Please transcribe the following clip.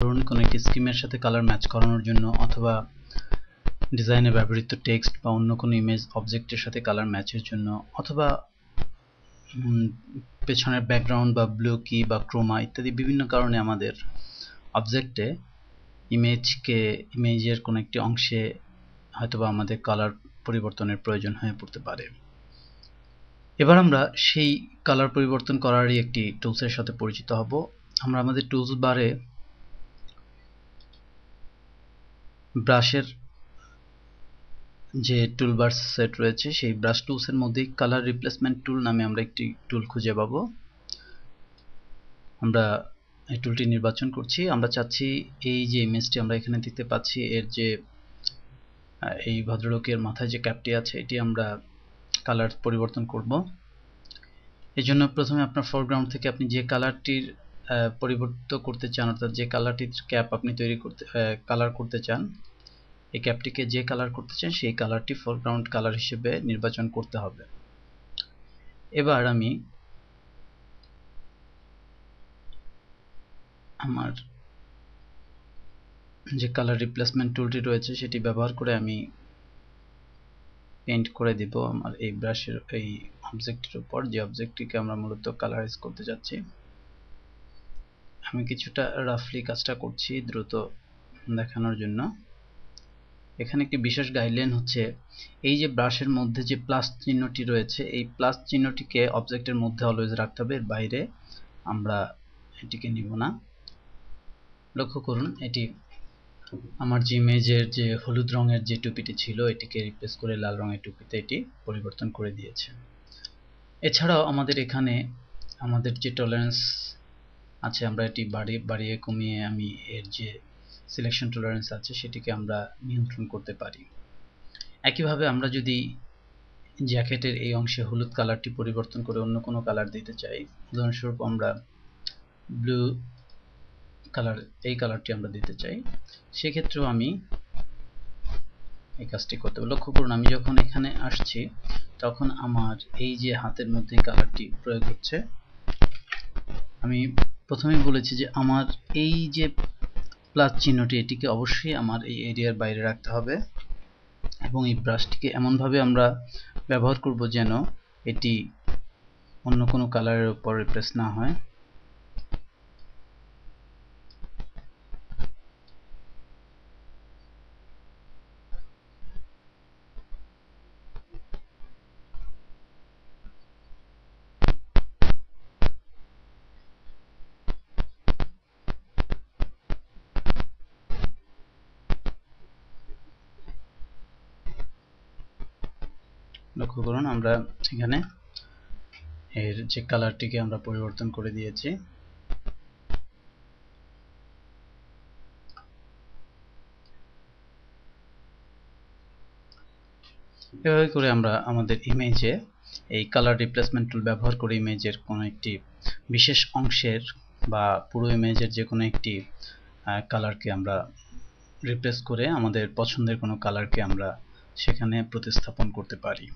ধরুন কোনো একটি স্কিমের সাথে কালার ম্যাচ করানোর জন্য অথবা ডিজাইনে ব্যবহৃত টেক্সট বা অন্য কোনো ইমেজ অবজেক্টের সাথে কালার ম্যাচের জন্য অথবা পেছনের ব্যাকগ্রাউন্ড বা ব্লু কি বা ক্রোমা ইত্যাদি বিভিন্ন কারণে আমাদের অবজেক্টে ইমেজের কোনো একটি অংশে হয়তোবা আমাদের কালার পরিবর্তনের প্রয়োজন হয়ে পড়তে পারে। এবার আমরা সেই কালার পরিবর্তন করারই একটি টুলসের সাথে পরিচিত হব। আমরা আমাদের টুলস বারে ব্রাশের যে টুলবার সেট রয়েছে সেই ব্রাশ টুলসের মধ্যে কালার রিপ্লেসমেন্ট টুল নামে আমরা একটি টুল খুঁজে পাবো। আমরা এই টুলটি নির্বাচন করছি। আমরা চাচ্ছি এই যে ইমেজটি আমরা এখানে দেখতে পাচ্ছি এর যে এই ভদ্রলোকের মাথায় যে ক্যাপটি আছে এটি আমরা কালার পরিবর্তন করব। এই জন্য প্রথমে আপনার ফরগ্রাউন্ড থেকে আপনি যে কালারটির পরিবর্তন করতে চান অর্থাৎ যে কালারটির ক্যাপ আপনি কালার করতে চান এই ক্যাপটিকে যে কালার করতে চান সেই কালারটি ফরগ্রাউন্ড কালার হিসেবে নির্বাচন করতে হবে। এবার আমি আমার যে কালার রিপ্লেসমেন্ট টুলটি রয়েছে সেটি ব্যবহার করে আমি পেইন্ট করে দিব আমার এই ব্রাশের এই অবজেক্টের উপর, যে অবজেক্টটিকে আমরা মূলত কালারাইজ করতে যাচ্ছি। আমি কিছুটা রাফলি কাজটা করছি দ্রুত দেখানোর জন্য। এখানে একটি বিশেষ গাইডলাইন হচ্ছে এই যে ব্রাশের মধ্যে যে প্লাস চিহ্নটি রয়েছে এই প্লাস চিহ্নটিকে অবজেক্টের মধ্যে অলওয়েজ রাখতে হবে, এর বাইরে আমরা এটিকে নিব না। লক্ষ্য করুন এটি আমার যে ইমেজের যে হলুদ রঙের যে টুপিটি ছিল এটিকে রিপ্লেস করে লাল রঙের টুপিতে এটি পরিবর্তন করে দিয়েছে। এছাড়াও আমাদের এখানে আমাদের যে টলারেন্স আছে আমরা এটি বাড়িয়ে কমিয়ে আমি এর যে সিলেকশন টলারেন্স আছে সেটিকে আমরা নিয়ন্ত্রণ করতে পারি। একইভাবে আমরা যদি জ্যাকেটের এই অংশে হলুদ কালারটি পরিবর্তন করে অন্য কোনো কালার দিতে চাই, উদাহরণস্বরূপ আমরা ব্লু কালার এই কালারটি আমরা দিতে চাই, সেক্ষেত্রেও আমি এই কাজটি করতে হবে। লক্ষ্য করুন আমি যখন এখানে আসছি তখন আমার এই যে হাতের মধ্যে কালারটি প্রয়োগ হচ্ছে। আমি প্রথমেই বলেছি যে আমার এই যে প্লাস চিহ্নটি এটিকে অবশ্যই আমার এই এরিয়ার বাইরে রাখতে হবে এবং এই ব্রাশটিকে এমনভাবে আমরা ব্যবহার করব যেন এটি অন্য কোনো কালারের উপর রিপ্লেস না হয়। লক্ষ্য করুন আমরা এখানে এর যে কালারটিকে আমরা পরিবর্তন করে দিয়েছি। এভাবে করে আমরা আমাদের ইমেজে এই কালার রিপ্লেসমেন্ট টুল ব্যবহার করে ইমেজের কোনো একটি বিশেষ অংশের বা পুরো ইমেজের যে কোনো একটি কালারকে আমরা রিপ্লেস করে আমাদের পছন্দের কোনো কালারকে আমরা সেখানে প্রতিস্থাপন করতে পারি।